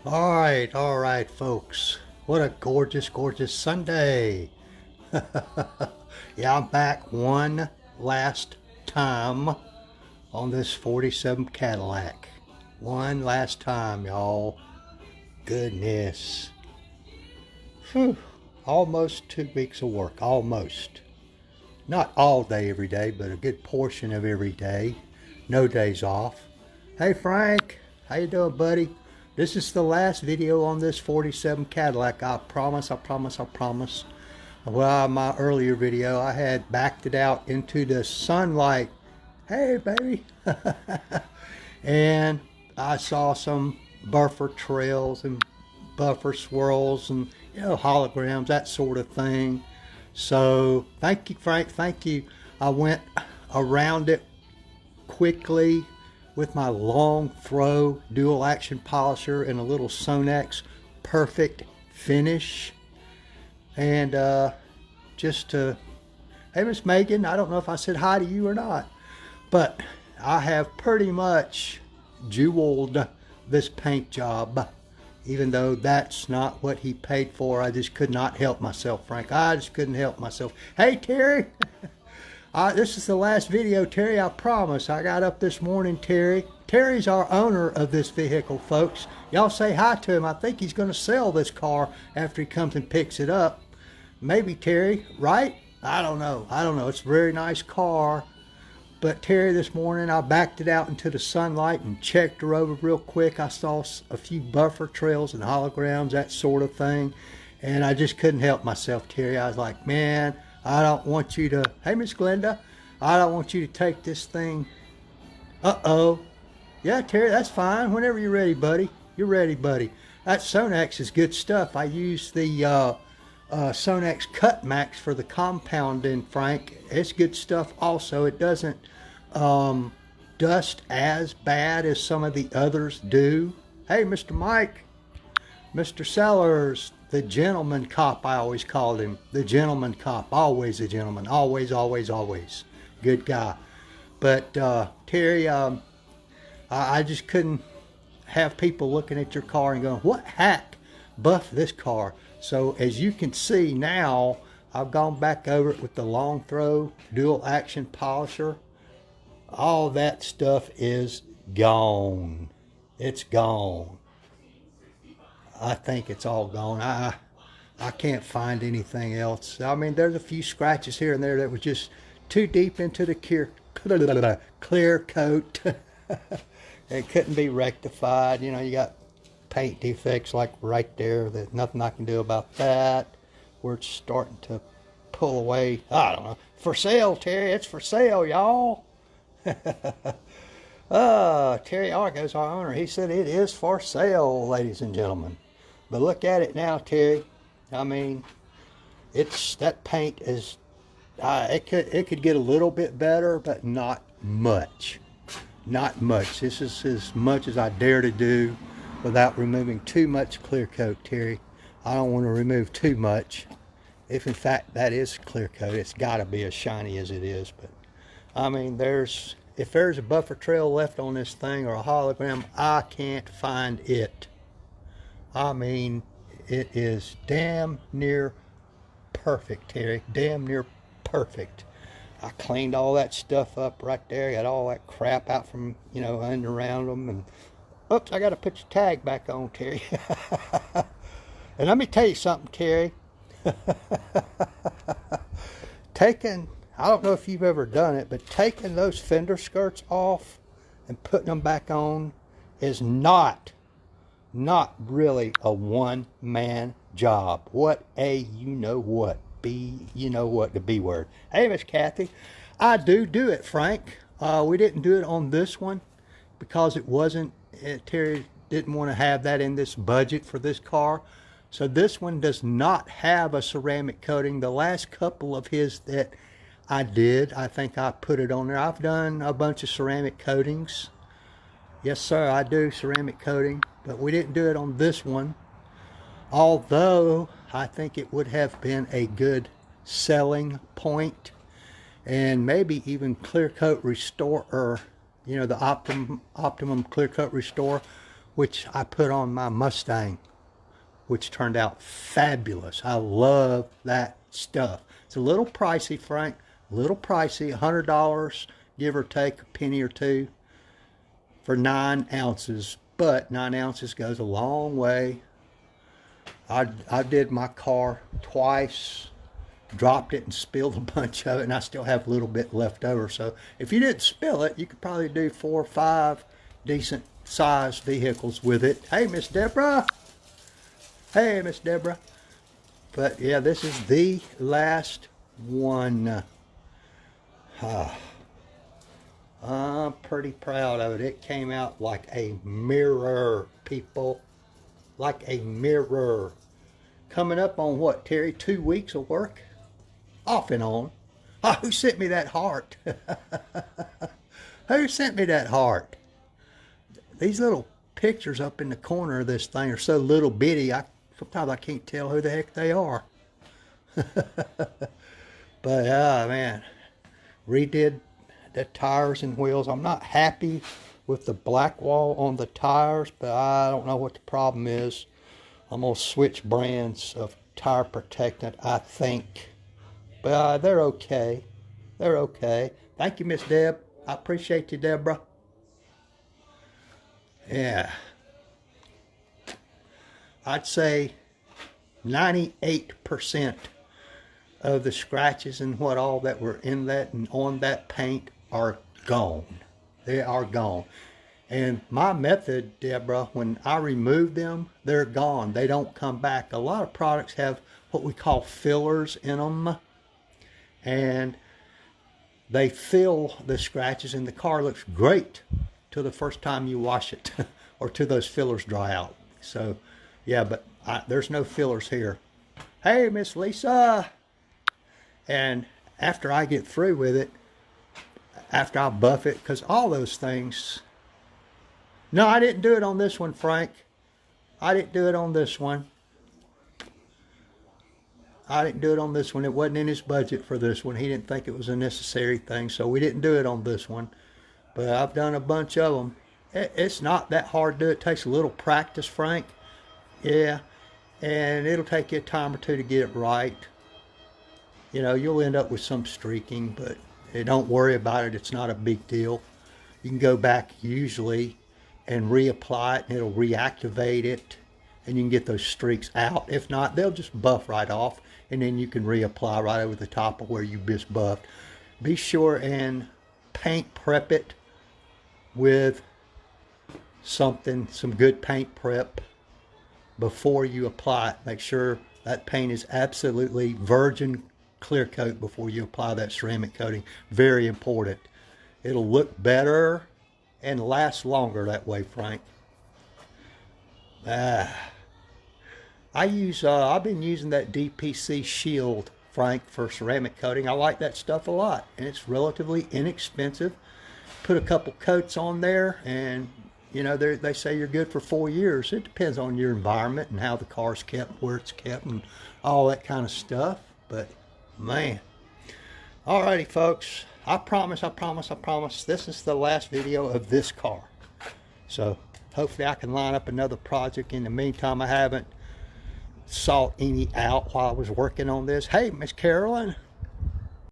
All right, folks. What a gorgeous, gorgeous Sunday. Yeah, I'm back one last time on this 47 Cadillac. One last time, y'all. Goodness. Whew. Almost 2 weeks of work. Almost. Not all day every day, but a good portion of every day. No days off. Hey Frank, how you doing, buddy? This is the last video on this 47 Cadillac. I promise, I promise, I promise. Well, my earlier video, I had backed it out into the sunlight. Hey, baby. And I saw some buffer trails and buffer swirls and, holograms, that sort of thing. So thank you, Frank. Thank you. I went around it quickly with my long throw dual action polisher and a little Sonax Perfect Finish. And just to, hey, Miss Megan, I don't know if I said hi to you or not, but I have pretty much jeweled this paint job. Even though that's not what he paid for, I just could not help myself, Frank. I just couldn't help myself. Hey, Terry. This is the last video, Terry, I promise. I got up this morning, Terry. Terry's our owner of this vehicle, folks. Y'all say hi to him. I think he's going to sell this car after he comes and picks it up. Maybe, Terry, right? I don't know. It's a very nice car. But Terry, this morning, I backed it out into the sunlight and checked her over real quick. I saw a few buffer trails and holograms, that sort of thing. And I just couldn't help myself, Terry. I was like, man, I don't want you to, hey, Miss Glenda, I don't want you to take this thing. Uh-oh. Yeah, Terry, that's fine. Whenever you're ready, buddy. You're ready, buddy. That Sonax is good stuff. I use the Sonax Cut Max for the compounding, Frank. It's good stuff also. It doesn't dust as bad as some of the others do. Hey, Mr. Mike, Mr. Sellers, the gentleman cop, I always called him. The gentleman cop, always a gentleman, always, always, always. Good guy. But Terry, I just couldn't have people looking at your car and going, what hack buffed this car? So as you can see now, I've gone back over it with the long throw dual action polisher. All that stuff is gone. It's gone. I think it's all gone. I can't find anything else. I mean, there's a few scratches here and there that was just too deep into the clear coat. It couldn't be rectified. You got paint defects like right there. There's nothing I can do about that. Where it's starting to pull away. I don't know. For sale, Terry. It's for sale, y'all. Terry Argo's our owner. He said it is for sale, ladies and gentlemen. But look at it now, Terry. I mean, that paint is. It could get a little bit better, but not much. Not much. This is as much as I dare to do without removing too much clear coat, Terry. I don't want to remove too much. If in fact that is clear coat, it's got to be as shiny as it is. But I mean, if there's a buffer trail left on this thing or a hologram, I can't find it. I mean, it is damn near perfect, Terry. Damn near perfect. I cleaned all that stuff up right there. Got all that crap out from, under around them. And oops, I got to put your tag back on, Terry. And let me tell you something, Terry. I don't know if you've ever done it, but taking those fender skirts off and putting them back on is not really a one-man job. What a you-know-what. The B word. Hey, Miss Kathy. I do it, Frank. We didn't do it on this one because it wasn't, Terry didn't want to have that in this budget for this car. So this one does not have a ceramic coating. The last couple of his that I did, I think I put it on there. I've done a bunch of ceramic coatings. Yes, sir, I do ceramic coating, but we didn't do it on this one. Although I think it would have been a good selling point, and maybe even clear coat restore, or the optimum clear coat restore which I put on my Mustang, which turned out fabulous. I love that stuff. It's a little pricey, Frank, a little pricey, $100, give or take a penny or two for 9 ounces, but 9 ounces goes a long way. I did my car twice, dropped it and spilled a bunch of it, and I still have a little bit left over. So if you didn't spill it, you could probably do 4 or 5 decent sized vehicles with it. Hey, Miss Deborah. Hey, Miss Deborah. But yeah, this is the last one. I'm pretty proud of it. It came out like a mirror, people. Like a mirror. Coming up on what, Terry? 2 weeks of work? Off and on. Oh, who sent me that heart? Who sent me that heart? These little pictures up in the corner of this thing are so little bitty, sometimes I can't tell who the heck they are. But, man, redid the tires and wheels. I'm not happy with the black wall on the tires, but I don't know what the problem is. I'm going to switch brands of tire protectant, I think. But they're okay. They're okay. Thank you, Miss Deb. I appreciate you, Deborah. Yeah. I'd say 98% of the scratches and what all that were in that and on that paint are gone. They are gone. And my method, Deborah, when I remove them, they're gone. They don't come back. A lot of products have what we call fillers in them. And they fill the scratches, and the car looks great till the first time you wash it or till those fillers dry out. So, yeah, but there's no fillers here. Hey, Miss Lisa. And after I get through with it, after I buff it, because all those things... No, I didn't do it on this one, Frank. I didn't do it on this one. I didn't do it on this one. It wasn't in his budget for this one. He didn't think it was a necessary thing, so we didn't do it on this one. But I've done a bunch of them. It's not that hard to do. It takes a little practice, Frank. Yeah, and it'll take you a time or two to get it right. You know, you'll end up with some streaking, but don't worry about it. It's not a big deal. You can go back usually and reapply it, and it'll reactivate it, and you can get those streaks out. If not, they'll just buff right off, and then you can reapply right over the top of where you just buffed. Be sure and paint prep it with some good paint prep before you apply it. Make sure that paint is absolutely virgin clear coat before you apply that ceramic coating. Very important. It'll look better and last longer that way, Frank. I've been using that DPC Shield, Frank, for ceramic coating. I like that stuff a lot, and it's relatively inexpensive. Put a couple coats on there, and you know, they say you're good for 4 years. It depends on your environment and how the car's kept, where it's kept, and all that kind of stuff. But man, alrighty, folks. I promise, this is the last video of this car. So hopefully I can line up another project. In the meantime, I haven't sought any out while I was working on this. Hey, Miss Carolyn.